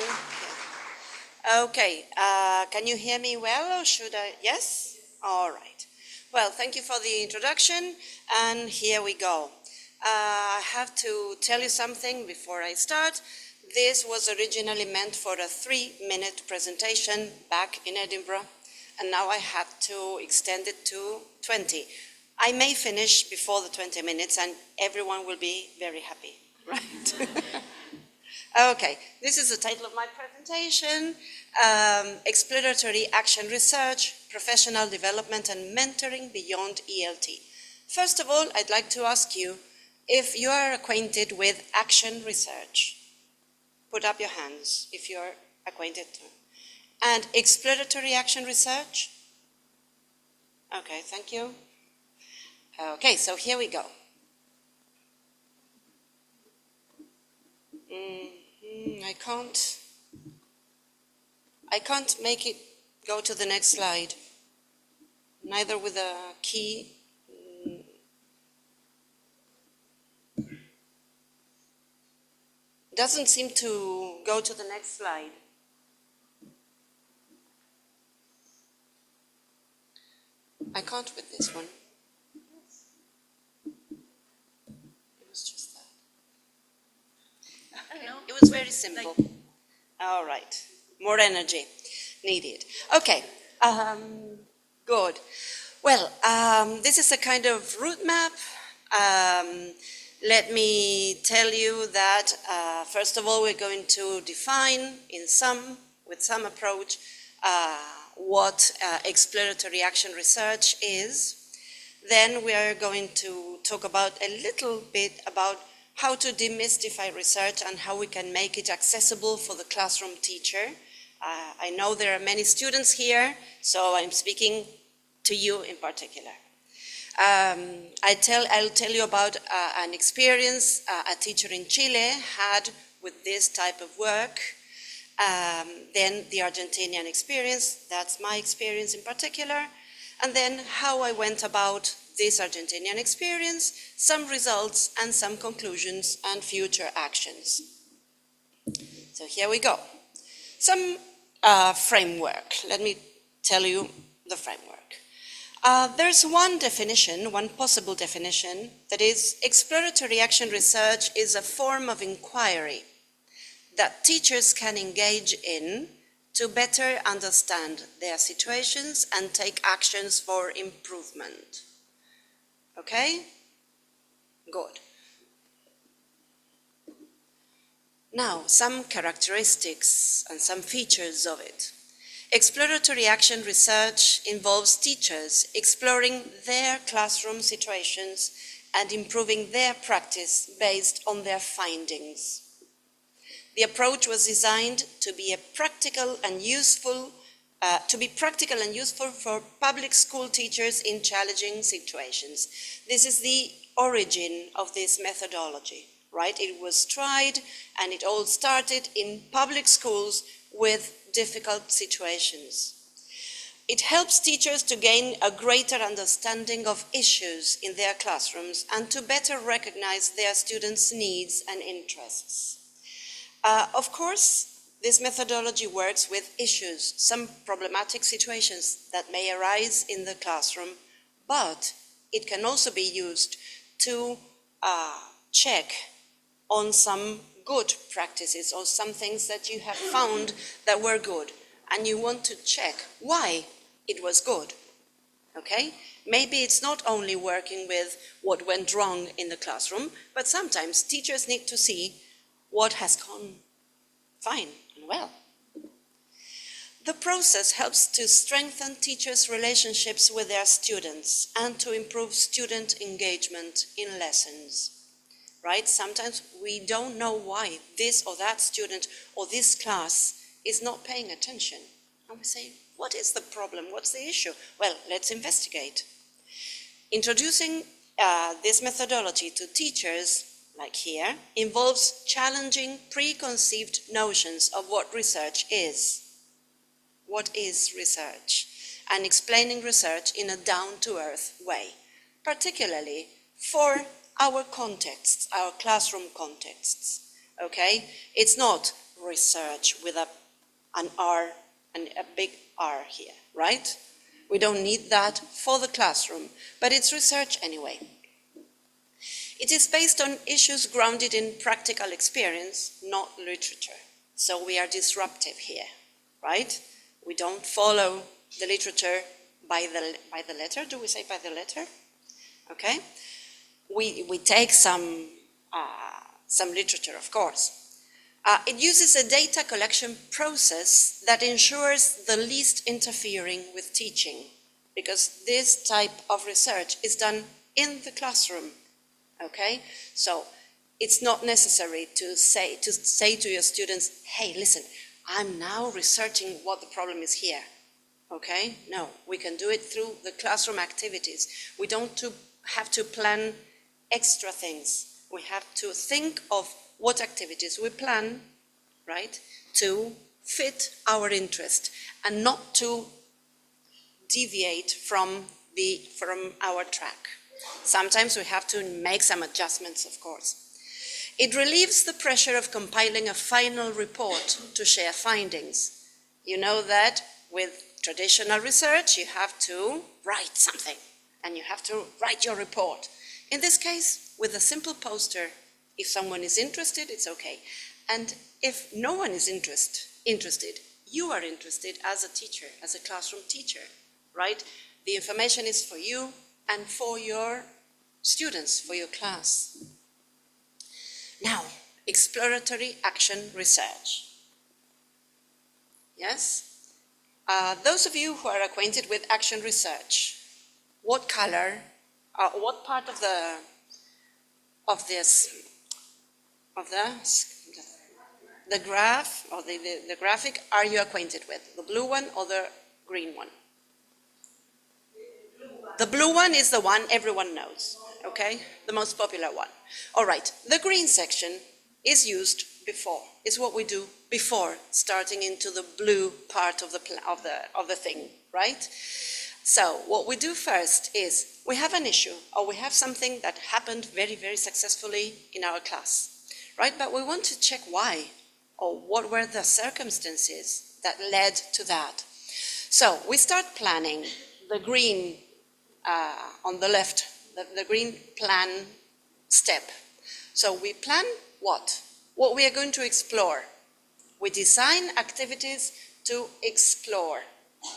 fine. Okay, can you hear me well, or should I? Yes? All right. Well, thank you for the introduction, and here we go. I have to tell you something before I start. This was originally meant for a 3-minute presentation back in Edinburgh, and now I had to extend it to 20. I may finish before the 20 minutes, and everyone will be very happy, right? Okay, this is the title of my presentation, Exploratory Action Research, Professional Development and Mentoring Beyond ELT. First of all, I'd like to ask you if you are acquainted with action research. Put up your hands if you're acquainted. And exploratory action research? Okay, thank you. Okay, so here we go. I can't make it go to the next slide, neither with a key. Doesn't seem to go to the next slide. I can't with this one. It was just that. Okay. It was very simple. All right. More energy needed. Okay. Good. Well, this is a kind of route map. Let me tell you that, first of all, we're going to define with some approach, what exploratory action research is. Then we are going to talk about a little bit about how to demystify research and how we can make it accessible for the classroom teacher. I know there are many students here, so I'm speaking to you in particular. I'll tell you about an experience a teacher in Chile had with this type of work. Then the Argentinian experience, that's my experience in particular. And then how I went about this Argentinian experience, some results and some conclusions and future actions. So here we go. Some framework. Let me tell you the framework. There's one possible definition, that is, exploratory action research is a form of inquiry that teachers can engage in to better understand their situations and take actions for improvement. Okay? Good. Now, some characteristics and some features of it. Exploratory action research involves teachers exploring their classroom situations and improving their practice based on their findings. The approach was designed to be practical and useful for public school teachers in challenging situations. This is the origin of this methodology, right? It was tried and it all started in public schools with difficult situations. It helps teachers to gain a greater understanding of issues in their classrooms and to better recognize their students' needs and interests. Of course, this methodology works with issues, some problematic situations that may arise in the classroom, but it can also be used to check on some good practices or some things that you have found that were good, and you want to check why it was good, okay? Maybe it's not only working with what went wrong in the classroom, but sometimes teachers need to see what has gone fine and well. The process helps to strengthen teachers' relationships with their students and to improve student engagement in lessons. Right? Sometimes we don't know why this or that student or this class is not paying attention. And we say, what is the problem? What's the issue? Well, let's investigate. Introducing this methodology to teachers, like here, involves challenging preconceived notions of what research is. What is research? And explaining research in a down-to-earth way, particularly for our contexts, our classroom contexts, okay? It's not research with an R and a big R here, right? We don't need that for the classroom, but it's research anyway. It is based on issues grounded in practical experience, not literature. So we are disruptive here, right? We don't follow the literature by the letter. Do we say by the letter? Okay. We take some literature, of course. It uses a data collection process that ensures the least interfering with teaching, because this type of research is done in the classroom. Okay, so it's not necessary to say to your students, hey, listen, I'm now researching what the problem is here. Okay, no, we can do it through the classroom activities. We don't have to plan extra things. We have to think of what activities we plan, right, to fit our interest and not to deviate from our track. Sometimes we have to make some adjustments, of course. It relieves the pressure of compiling a final report to share findings. You know that with traditional research, you have to write something, and you have to write your report. In this case, with a simple poster, if someone is interested, it's okay. And if no one is interested, you are interested as a teacher, as a classroom teacher, right? The information is for you and for your students, for your class. Now, exploratory action research. Yes? Those of you who are acquainted with action research, what color, what part of the graph or the graphic are you acquainted with? The blue one or the green one? The blue one is the one everyone knows, okay? The most popular one. All right, the green section is used before, is what we do before starting into the blue part of the thing, right? So what we do first is we have an issue or we have something that happened very, very successfully in our class, right? But we want to check why or what were the circumstances that led to that. So we start planning the green on the left, the green plan step. So we plan what? What we are going to explore. We design activities to explore.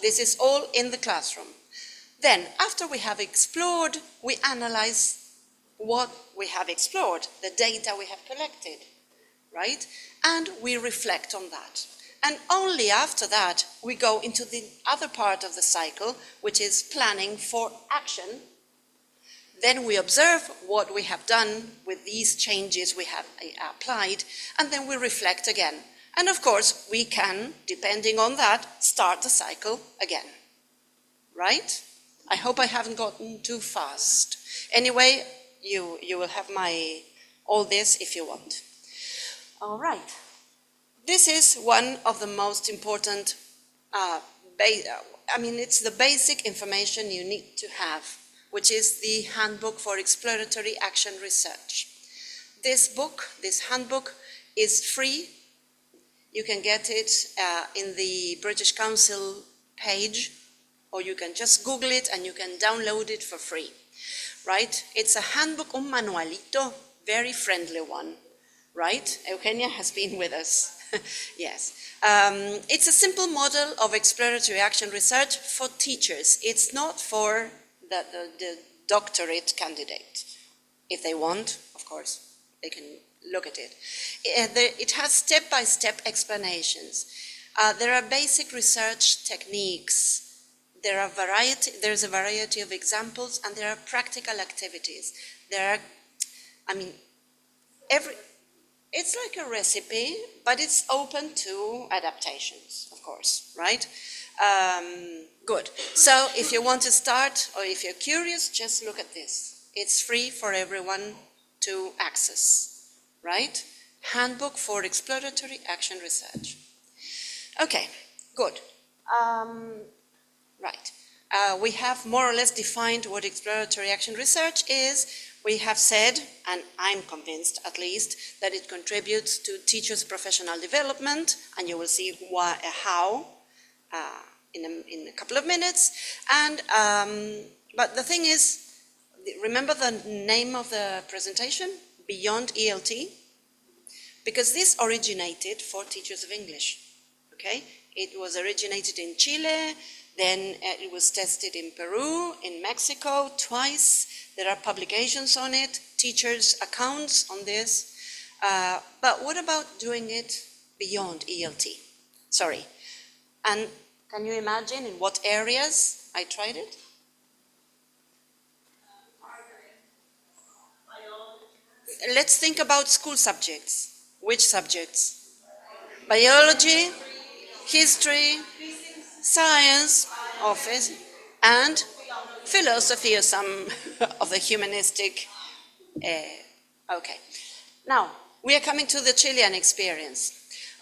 This is all in the classroom. Then, after we have explored, we analyze what we have explored, the data we have collected, right? And we reflect on that. And only after that, we go into the other part of the cycle, which is planning for action. Then we observe what we have done with these changes we have applied, and then we reflect again. And of course, we can, depending on that, start the cycle again. Right? I hope I haven't gotten too fast. Anyway, you will have all this if you want. All right. This is one of the most important, it's the basic information you need to have, which is the Handbook for Exploratory Action Research. This handbook, is free. You can get it in the British Council page, or you can just Google it and you can download it for free, right? It's a handbook, un manualito, very friendly one, right? Eugenia has been with us. Yes. It's a simple model of exploratory action research for teachers. It's not for the doctorate candidate. If they want, of course, they can look at it. It has step-by-step explanations. There are basic research techniques. There's a variety of examples, and there are practical activities. It's like a recipe, but it's open to adaptations, of course, right? Good. So if you want to start, or if you're curious, just look at this. It's free for everyone to access, right? Handbook for Exploratory Action Research. Okay, good. Right. We have more or less defined what exploratory action research is. We have said, and I'm convinced at least, that it contributes to teachers' professional development, and you will see why, how in a couple of minutes. And but the thing is, remember the name of the presentation? Beyond ELT? Because this originated for teachers of English, okay? It was originated in Chile, then it was tested in Peru, in Mexico, twice. There are publications on it, teachers' accounts on this. But what about doing it beyond ELT? Sorry. And can you imagine in what areas I tried it? Let's think about school subjects. Which subjects? Biology, history, science, office, and philosophy or some of the humanistic. Okay. Now, we are coming to the Chilean experience.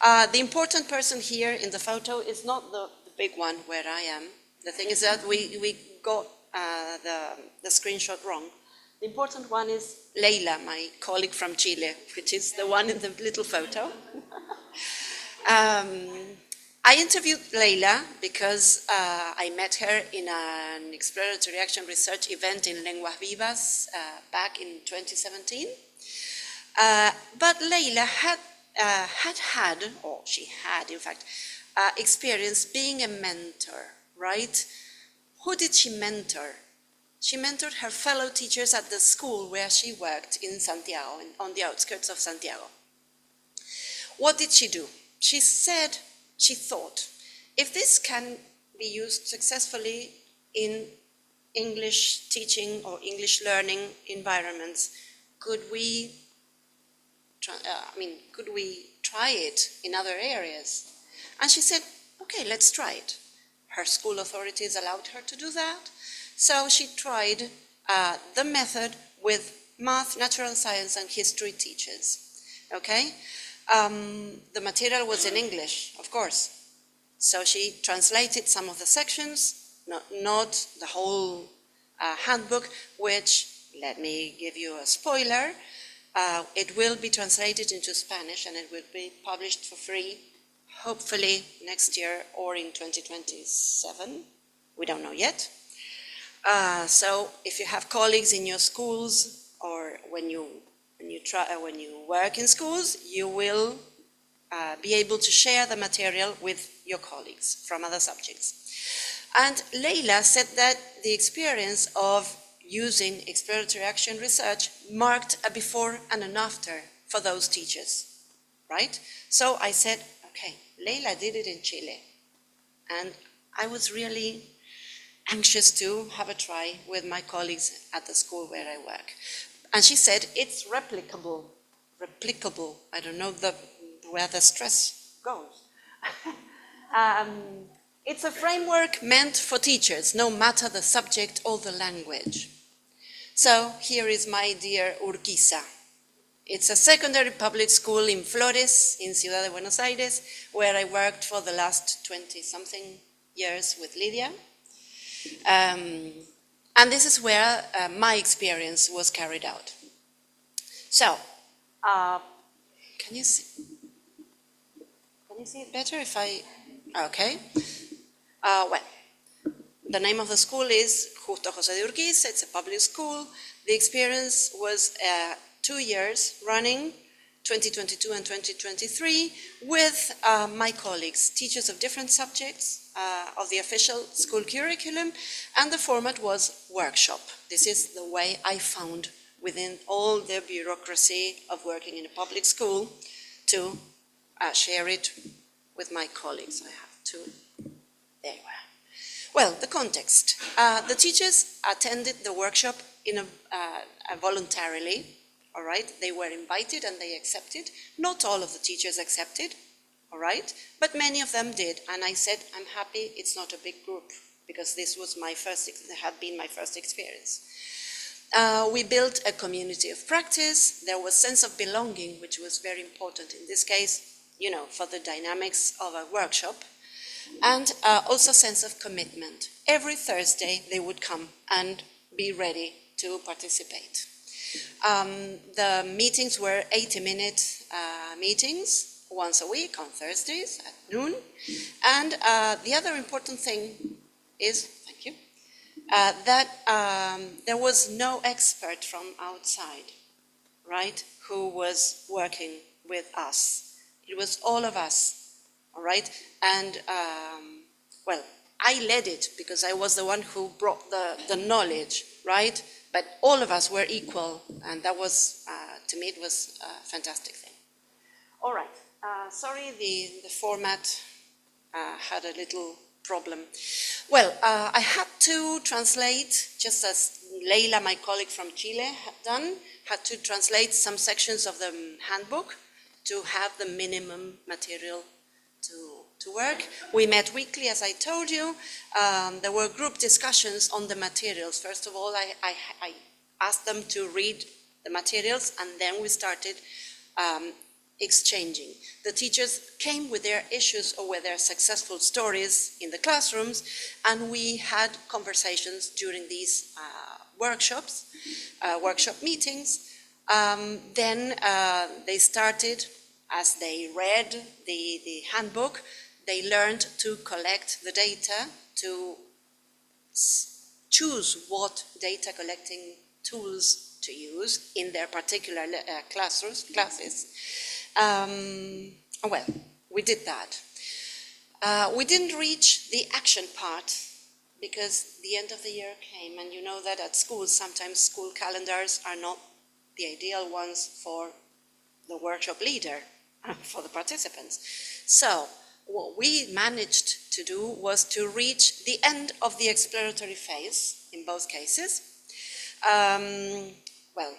The important person here in the photo is not the big one where I am. The thing is that we got the screenshot wrong. The important one is Leila, my colleague from Chile, which is the one in the little photo. I interviewed Leila because I met her in an exploratory action research event in Lenguas Vivas back in 2017. But Leila had, or she had in fact, experience being a mentor, right? Who did she mentor? She mentored her fellow teachers at the school where she worked in Santiago, on the outskirts of Santiago. What did she do? She said, she thought, if this can be used successfully in English teaching or English learning environments, could we try it in other areas? And she said, okay, let's try it. Her school authorities allowed her to do that. So she tried the method with math, natural science, and history teachers, okay? The material was in English, of course. So she translated some of the sections, not the whole handbook, which, let me give you a spoiler, it will be translated into Spanish and it will be published for free, hopefully next year or in 2027. We don't know yet. So if you have colleagues in your schools or when you work in schools, you will be able to share the material with your colleagues from other subjects. And Leila said that the experience of using exploratory action research marked a before and an after for those teachers, right? So I said, okay, Leila did it in Chile. And I was really anxious to have a try with my colleagues at the school where I work. And she said, it's replicable. I don't know where the stress goes. It's a framework meant for teachers, no matter the subject or the language. So here is my dear Urquiza. It's a secondary public school in Flores, in Ciudad de Buenos Aires, where I worked for the last 20-something years with Lydia. And this is where my experience was carried out. So, can you see it better if I, okay. Well, the name of the school is Justo José de Urquiza. It's a public school. The experience was 2 years running, 2022 and 2023, with my colleagues, teachers of different subjects of the official school curriculum, and the format was workshop. This is the way I found within all the bureaucracy of working in a public school to share it with my colleagues. I have to, there you are. Well, the context. The teachers attended the workshop in voluntarily, all right? They were invited and they accepted. Not all of the teachers accepted, all right? But many of them did. And I said, I'm happy it's not a big group because this was had been my first experience. We built a community of practice. There was sense of belonging, which was very important in this case, you know, for the dynamics of a workshop. And also sense of commitment. Every Thursday they would come and be ready to participate. The meetings were 80-minute meetings once a week on Thursdays at noon. And the other important thing is, thank you, that there was no expert from outside, right, who was working with us. It was all of us, all right? And, well, I led it because I was the one who brought the knowledge, right? But all of us were equal, and that was, to me, it was a fantastic thing. All right, sorry, the format had a little problem. Well, I had to translate, just as Leila, my colleague from Chile, had to translate some sections of the handbook to have the minimum material to work. We met weekly, as I told you. There were group discussions on the materials. First of all, I asked them to read the materials, and then we started exchanging. The teachers came with their issues or with their successful stories in the classrooms, and we had conversations during these workshop meetings. Then they started, as they read the handbook, they learned to collect the data, to choose what data collecting tools to use in their particular classes. Well, we did that. We didn't reach the action part because the end of the year came, and you know that at school, sometimes school calendars are not the ideal ones for the workshop leader, for the participants. So what we managed to do was to reach the end of the exploratory phase in both cases. Well,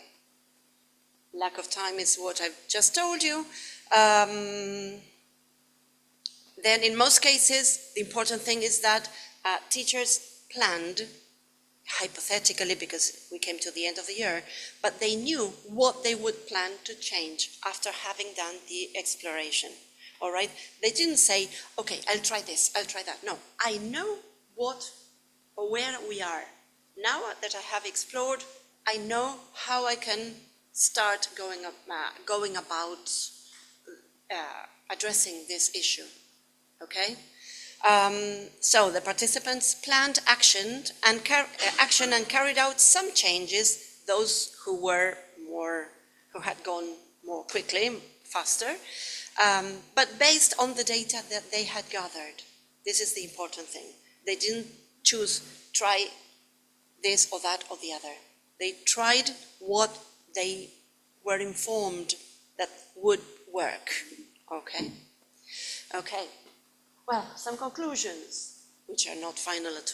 lack of time is what I've just told you. Then in most cases, the important thing is that teachers planned, hypothetically, because we came to the end of the year, but they knew what they would plan to change after having done the exploration, all right? They didn't say, okay, I'll try this, I'll try that. No, I know what or where we are. Now that I have explored, I know how I can start going about addressing this issue, okay? So the participants planned action and carried out some changes, those who had gone more quickly, faster, but based on the data that they had gathered. This is the important thing. They didn't try this or that or the other. They tried what they were informed that would work, okay? Okay. Well, some conclusions, which are not final at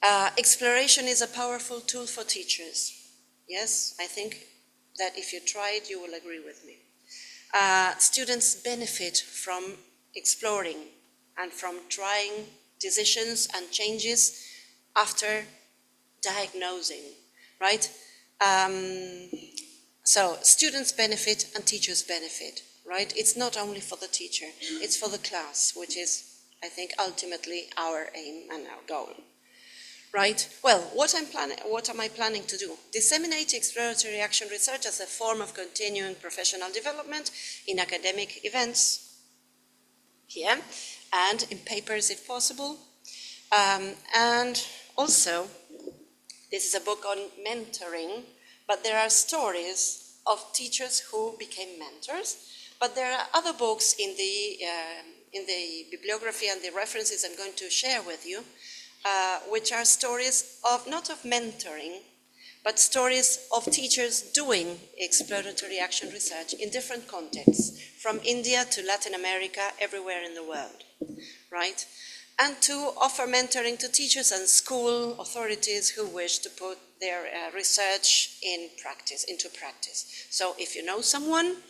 all. Exploration is a powerful tool for teachers. Yes, I think that if you try it, you will agree with me. Students benefit from exploring and from trying decisions and changes after diagnosing, right? So students benefit and teachers benefit. Right? It's not only for the teacher, it's for the class, which is, I think, ultimately our aim and our goal. Right? Well, what am I planning to do? Disseminate exploratory action research as a form of continuing professional development in academic events, here, and in papers if possible. And also, this is a book on mentoring, but there are stories of teachers who became mentors. But there are other books in the bibliography and the references I'm going to share with you, which are stories of, not of mentoring, but stories of teachers doing exploratory action research in different contexts, from India to Latin America, everywhere in the world, right? And to offer mentoring to teachers and school authorities who wish to put their research into practice. So if you know someone,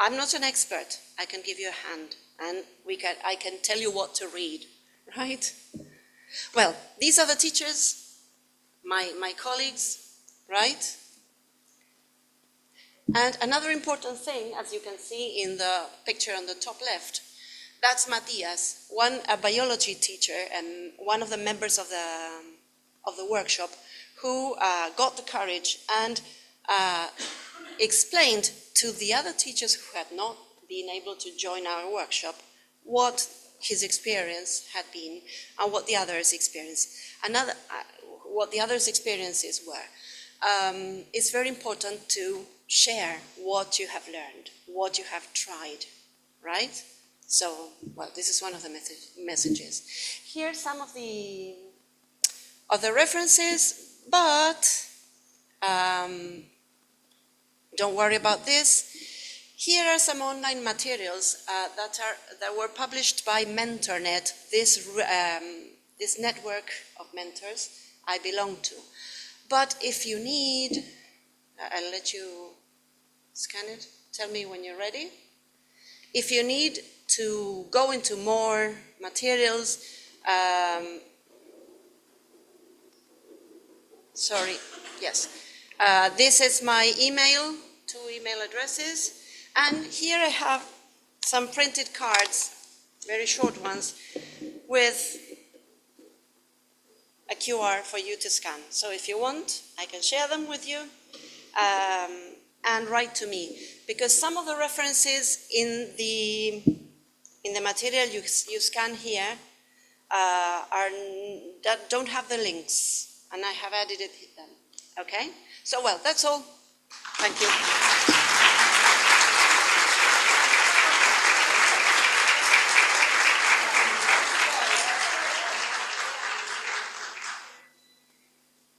I'm not an expert. I can give you a hand, and I can tell you what to read, right? Well, these are the teachers, my colleagues, right? And another important thing, as you can see in the picture on the top left, that's Matías, a biology teacher and one of the members of the workshop, who got the courage and explained to the other teachers who had not been able to join our workshop what his experience had been and what the others' experiences were. It's very important to share what you have learned, what you have tried, right? So, well, this is one of the messages. Here are some of the references, but don't worry about this. Here are some online materials that were published by MentorNet, this network of mentors I belong to. But if you need, I'll let you scan it. Tell me when you're ready. If you need to go into more materials, sorry, yes. This is my email, 2 email addresses. And here I have some printed cards, very short ones, with a QR for you to scan. So if you want, I can share them with you and write to me. Because some of the references in the material you scan here don't have the links, and I have added them. Okay? So, well, that's all. Thank you.